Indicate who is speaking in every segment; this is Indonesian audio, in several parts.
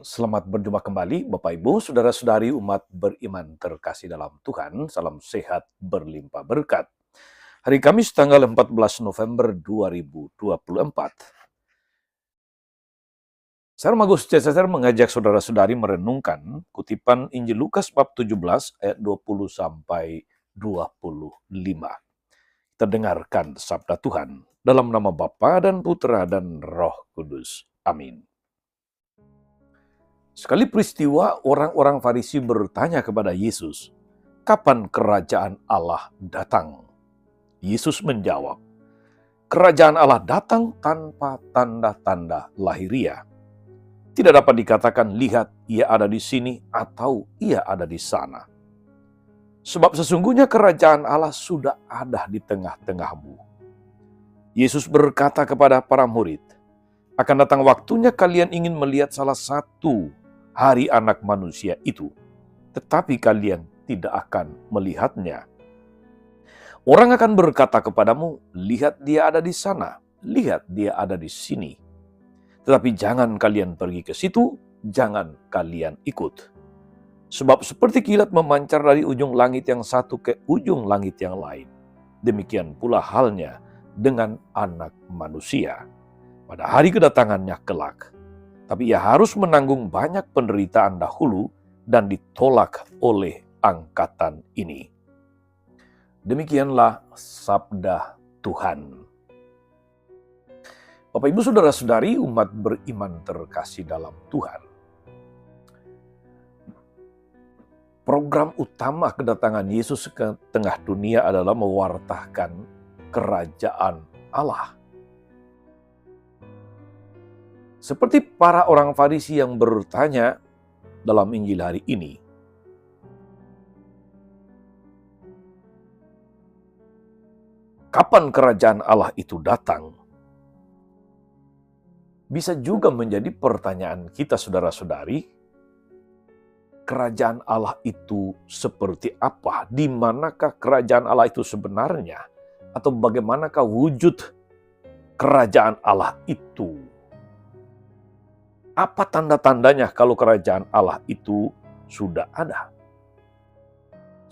Speaker 1: Selamat berjumpa kembali, Bapak Ibu, Saudara-saudari umat beriman terkasih dalam Tuhan. Salam sehat berlimpah berkat. Hari Kamis tanggal 14 November 2024. Saya Magus Cesar mengajak saudara-saudari merenungkan kutipan Injil Lukas bab 17 ayat 20 sampai 25. Kita dengarkan sabda Tuhan dalam nama Bapa dan Putra dan Roh Kudus. Amin. Sekali peristiwa, orang-orang Farisi bertanya kepada Yesus, "Kapan kerajaan Allah datang?" Yesus menjawab, "Kerajaan Allah datang tanpa tanda-tanda lahiriah. Tidak dapat dikatakan, 'Lihat, ia ada di sini,' atau 'ia ada di sana.' Sebab sesungguhnya kerajaan Allah sudah ada di tengah-tengahmu." Yesus berkata kepada para murid, "Akan datang waktunya kalian ingin melihat salah satu hari Anak Manusia itu, tetapi kalian tidak akan melihatnya. Orang akan berkata kepadamu, 'Lihat dia ada di sana, lihat dia ada di sini.' Tetapi jangan kalian pergi ke situ, jangan kalian ikut. Sebab seperti kilat memancar dari ujung langit yang satu ke ujung langit yang lain, demikian pula halnya dengan Anak Manusia pada hari kedatangannya kelak. Tapi ia harus menanggung banyak penderitaan dahulu dan ditolak oleh angkatan ini." Demikianlah sabda Tuhan. Bapak Ibu Saudara-saudari umat beriman terkasih dalam Tuhan. Program utama kedatangan Yesus ke tengah dunia adalah mewartakan kerajaan Allah. Seperti para orang Farisi yang bertanya dalam Injil hari ini, kapan kerajaan Allah itu datang? Bisa juga menjadi pertanyaan kita, saudara-saudari, kerajaan Allah itu seperti apa? Di manakah kerajaan Allah itu sebenarnya? Atau bagaimanakah wujud kerajaan Allah itu? Apa tanda-tandanya kalau kerajaan Allah itu sudah ada?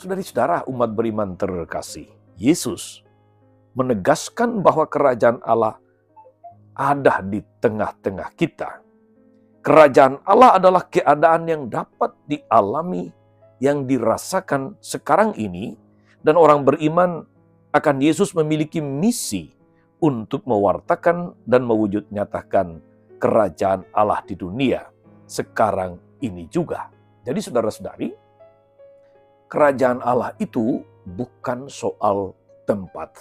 Speaker 1: Saudari-saudara umat beriman terkasih, Yesus menegaskan bahwa kerajaan Allah ada di tengah-tengah kita. Kerajaan Allah adalah keadaan yang dapat dialami, yang dirasakan sekarang ini, dan orang beriman akan Yesus memiliki misi untuk mewartakan dan mewujud nyatakan kerajaan Allah di dunia sekarang ini juga. Jadi saudara-saudari, kerajaan Allah itu bukan soal tempat.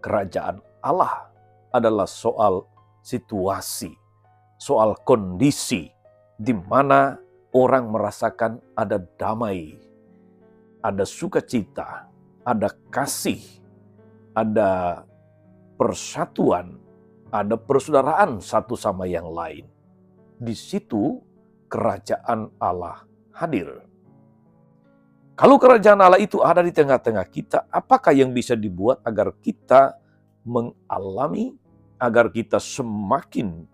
Speaker 1: Kerajaan Allah adalah soal situasi, soal kondisi di mana orang merasakan ada damai, ada sukacita, ada kasih, ada persatuan, ada persaudaraan satu sama yang lain. Di situ kerajaan Allah hadir. Kalau kerajaan Allah itu ada di tengah-tengah kita, apakah yang bisa dibuat agar kita mengalami, agar kita semakin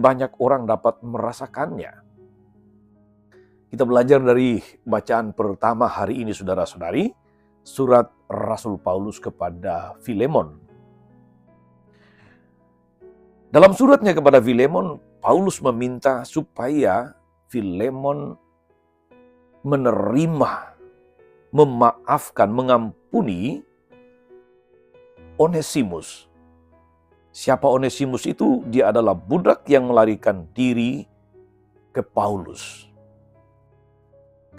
Speaker 1: banyak orang dapat merasakannya? Kita belajar dari bacaan pertama hari ini, saudara-saudari, surat Rasul Paulus kepada Filemon. Dalam suratnya kepada Filemon, Paulus meminta supaya Filemon menerima, memaafkan, mengampuni Onesimus. Siapa Onesimus itu? Dia adalah budak yang melarikan diri ke Paulus.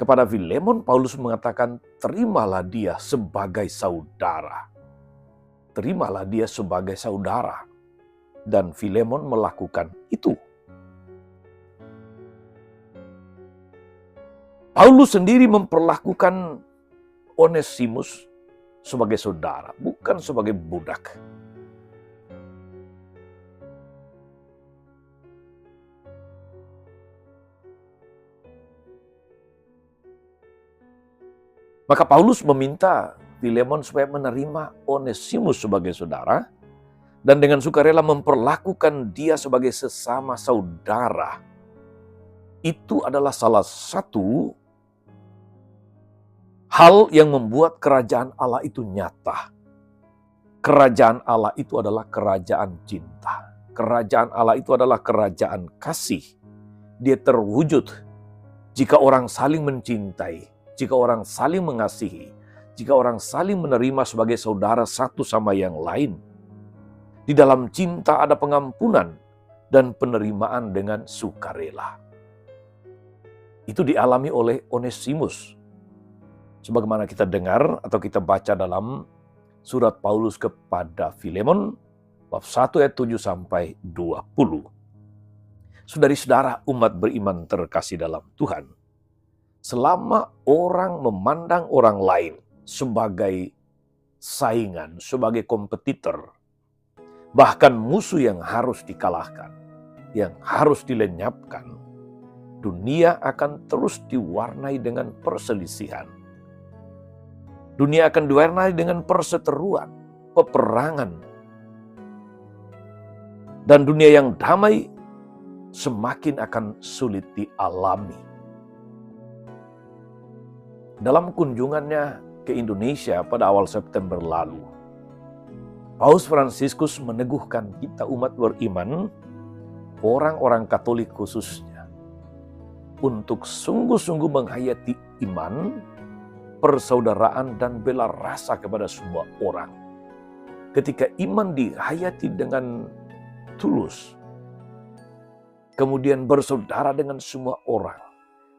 Speaker 1: Kepada Filemon, Paulus mengatakan, terimalah dia sebagai saudara. Terimalah dia sebagai saudara. Dan Filemon melakukan itu. Paulus sendiri memperlakukan Onesimus sebagai saudara, bukan sebagai budak. Maka Paulus meminta Filemon supaya menerima Onesimus sebagai saudara, dan dengan sukarela memperlakukan dia sebagai sesama saudara. Itu adalah salah satu hal yang membuat kerajaan Allah itu nyata. Kerajaan Allah itu adalah kerajaan cinta. Kerajaan Allah itu adalah kerajaan kasih. Dia terwujud jika orang saling mencintai, jika orang saling mengasihi, jika orang saling menerima sebagai saudara satu sama yang lain. Di dalam cinta ada pengampunan dan penerimaan dengan sukarela. Itu dialami oleh Onesimus. Sebagaimana kita dengar atau kita baca dalam surat Paulus kepada Filemon, bab 1 ayat 7 sampai 20. Saudari-saudara umat beriman terkasih dalam Tuhan, selama orang memandang orang lain sebagai saingan, sebagai kompetitor, bahkan musuh yang harus dikalahkan, yang harus dilenyapkan, dunia akan terus diwarnai dengan perselisihan. Dunia akan diwarnai dengan perseteruan, peperangan. Dan dunia yang damai semakin akan sulit dialami. Dalam kunjungannya ke Indonesia pada awal September lalu, Paus Fransiskus meneguhkan kita umat beriman, orang-orang Katolik khususnya, untuk sungguh-sungguh menghayati iman, persaudaraan, dan bela rasa kepada semua orang. Ketika iman dihayati dengan tulus, kemudian bersaudara dengan semua orang,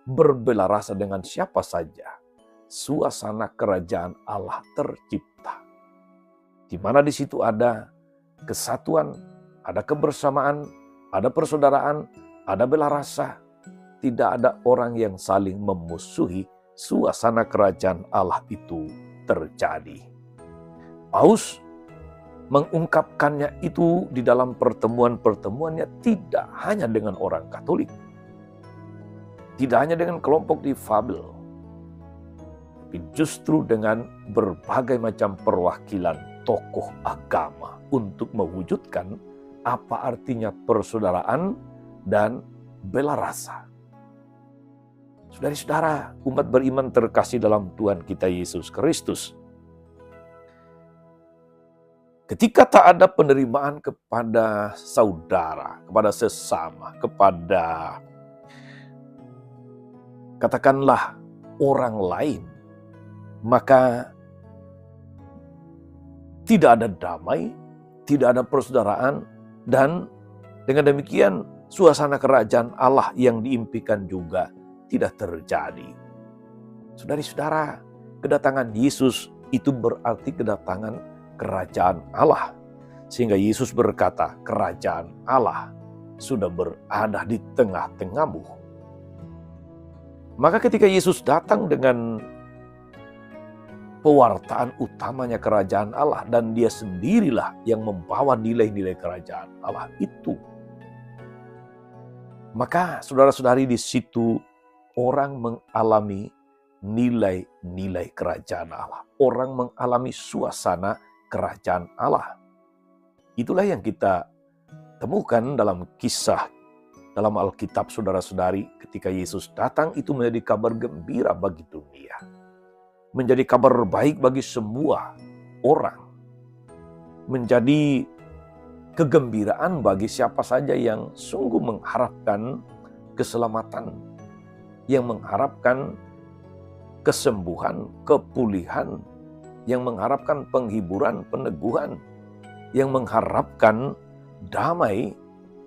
Speaker 1: berbela rasa dengan siapa saja, suasana kerajaan Allah tercipta. Di mana di situ ada kesatuan, ada kebersamaan, ada persaudaraan, ada bela rasa. Tidak ada orang yang saling memusuhi. Suasana kerajaan Allah itu terjadi. Paus mengungkapkannya itu di dalam pertemuan-pertemuannya tidak hanya dengan orang Katolik, tidak hanya dengan kelompok difabel, tapi justru dengan berbagai macam perwakilan tokoh agama untuk mewujudkan apa artinya persaudaraan dan bela rasa. Saudara-saudara, umat beriman terkasih dalam Tuhan kita Yesus Kristus. Ketika tak ada penerimaan kepada saudara, kepada sesama, kepada katakanlah orang lain, maka tidak ada damai, tidak ada persaudaraan, dan dengan demikian suasana kerajaan Allah yang diimpikan juga tidak terjadi. Saudari-saudara, kedatangan Yesus itu berarti kedatangan kerajaan Allah. Sehingga Yesus berkata, kerajaan Allah sudah berada di tengah-tengahmu. Maka ketika Yesus datang dengan pewartaan utamanya kerajaan Allah, dan dia sendirilah yang membawa nilai-nilai kerajaan Allah itu, maka saudara-saudari di situ orang mengalami nilai-nilai kerajaan Allah. Orang mengalami suasana kerajaan Allah. Itulah yang kita temukan dalam kisah dalam Alkitab, saudara-saudari, ketika Yesus datang itu menjadi kabar gembira bagi dunia. Menjadi kabar baik bagi semua orang. Menjadi kegembiraan bagi siapa saja yang sungguh mengharapkan keselamatan, yang mengharapkan kesembuhan, kepulihan, yang mengharapkan penghiburan, peneguhan, yang mengharapkan damai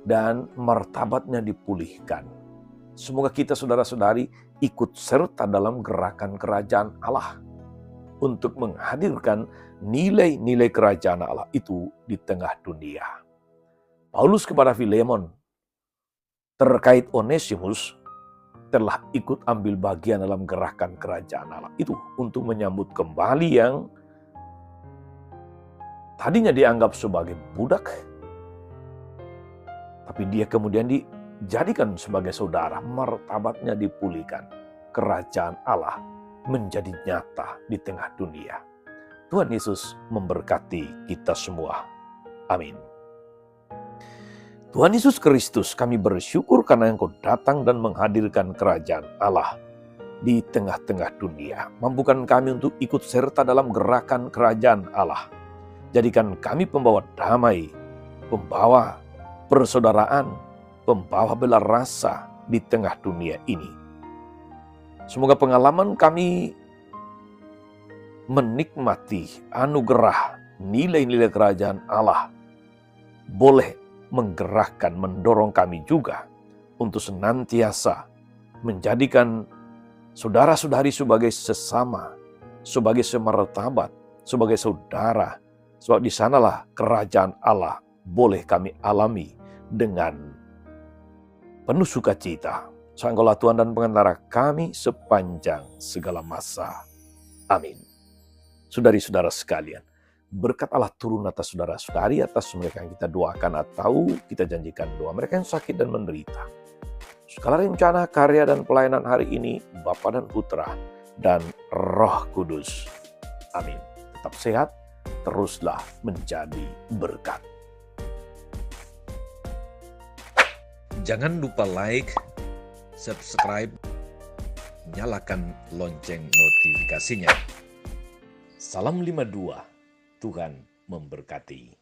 Speaker 1: dan martabatnya dipulihkan. Semoga kita saudara-saudari ikut serta dalam gerakan kerajaan Allah untuk menghadirkan nilai-nilai kerajaan Allah itu di tengah dunia. Paulus kepada Filemon terkait Onesimus telah ikut ambil bagian dalam gerakan kerajaan Allah itu untuk menyambut kembali yang tadinya dianggap sebagai budak, tapi dia kemudian dijadikan sebagai saudara, martabatnya dipulihkan. Kerajaan Allah menjadi nyata di tengah dunia. Tuhan Yesus memberkati kita semua. Amin. Tuhan Yesus Kristus, kami bersyukur karena Engkau datang dan menghadirkan kerajaan Allah di tengah-tengah dunia. Mampukan kami untuk ikut serta dalam gerakan kerajaan Allah. Jadikan kami pembawa damai, pembawa persaudaraan, pembawa bela rasa di tengah dunia ini. Semoga pengalaman kami menikmati anugerah nilai-nilai kerajaan Allah boleh menggerakkan, mendorong kami juga untuk senantiasa menjadikan saudara-saudari sebagai sesama, sebagai semartabat, sebagai saudara. Sebab di sanalah kerajaan Allah boleh kami alami dengan penuh sukacita. Engkaulah Tuhan dan pengantara kami sepanjang segala masa. Amin. Saudari-saudara sekalian, berkat Allah turun atas saudara-saudari, atas mereka yang kita doakan atau kita janjikan doa, mereka yang sakit dan menderita. Segala rencana, karya, dan pelayanan hari ini, Bapa dan Putra, dan Roh Kudus. Amin. Tetap sehat, teruslah menjadi berkat. Jangan lupa like, subscribe, nyalakan lonceng notifikasinya. Salam 52, Tuhan memberkati.